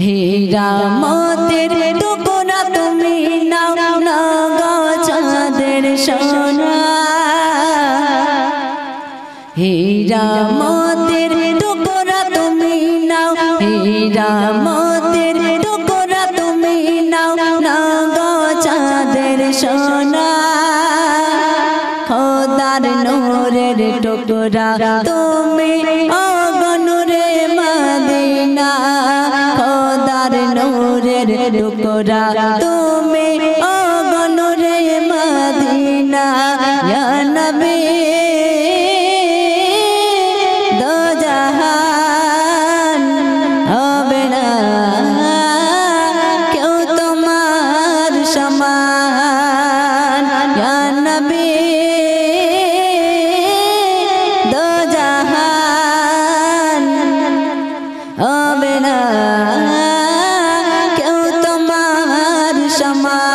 হীরা মোতির টুকরা তুমি নাও না গো চাঁদের সোনা। হীরা মোতির টুকরা তুমি নাও, হীরা মোতির টুকরা তুমি নাও না গো চাঁদের সোনা। খোদার নূরের টুকরা তুমি ও গো নূরে মদিনা। খোদার নূরের টুকরা তুমি ও গো নূরে মদিনা। ইয়া নবী দো জাহান হবে না কেউ তোমার সমান। ইয়া নবী দো জাহান হবে না কেউ তোমার সমান।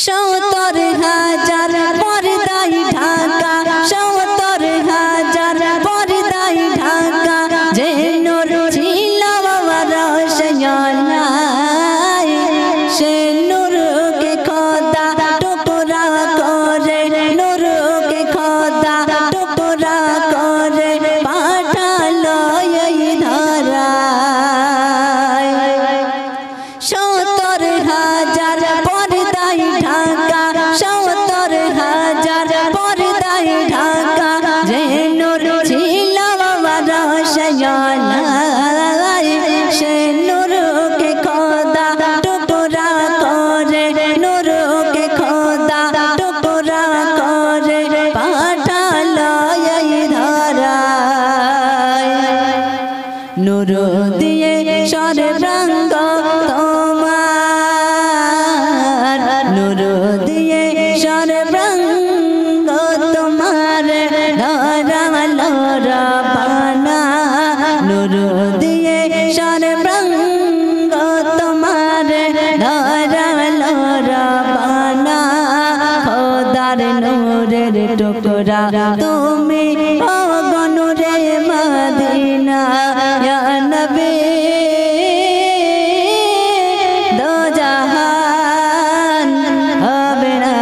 ৭০,০০০ পর্দায় ঢাকা, ৭০,০০০ পর্দায় ঢাকা, যে নূর ছিল রোশনায়, সে নূরকে খোদা টুকরা করে, নূরকে খোদা টুকরা করে পাঠালো এই ধরায়। ৭০,০০০ পর্দায় ঢাকা, ৭০,০০০ পর্দায় ঢাকা, যে নূর ছিল রোশনায়, সে নূরকে খোদা টুকরা করে, নূরকে খোদা টুকরা করে পাঠালো এই ধরায়। নূর দিয়ে সর্বাঙ্গ তোমার, নূর দিয়ে সর্বাঙ্গ তোমার ধরালো রব্বানা। নূর দিয়ে সর্বাঙ্গ তোমার ধরালো রব্বানা। খোদার নূরের টুকরা তুমি ও গো নূরে মদিনা। ইয়া নবী দো জাহান হবে না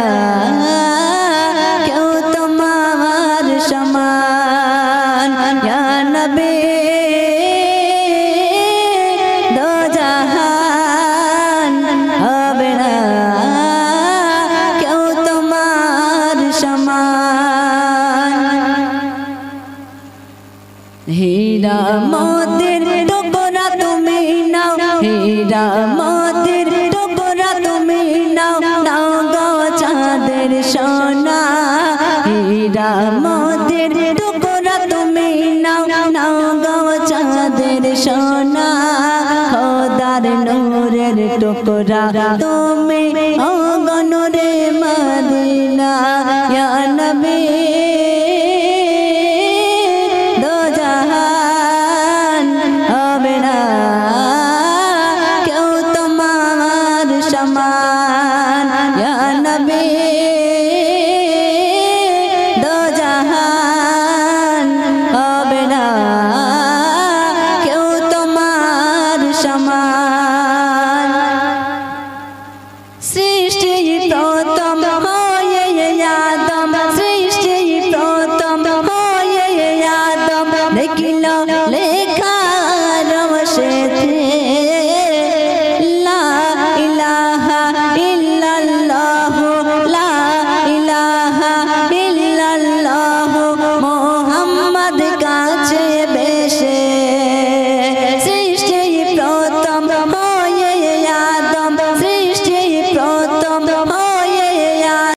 কেউ তোমার সমান। ইয়া নবী দো জাহান হবে না কেউ তোমার সমান। হীরা মোতির টুকরা তুমি নাও, হীরা মোতির টুকরা তুমি নাও নাও গো চাঁদের সোনা। হীরা মোতির টুকরা তুমি নাও নাও গো চাঁদের সোনা। খোদার নূরের টুকরা তুমি ও গো নূরে মদিনা। ইয়া নবী দো জাহান হবে না কেউ তোমার সমান। ইয়া নবী দো জাহান হবে না কেউ তোমার সমান। সৃষ্টি প্রথম হয়ে আদম, সৃষ্টি প্রথম হয়ে আদম দেখিল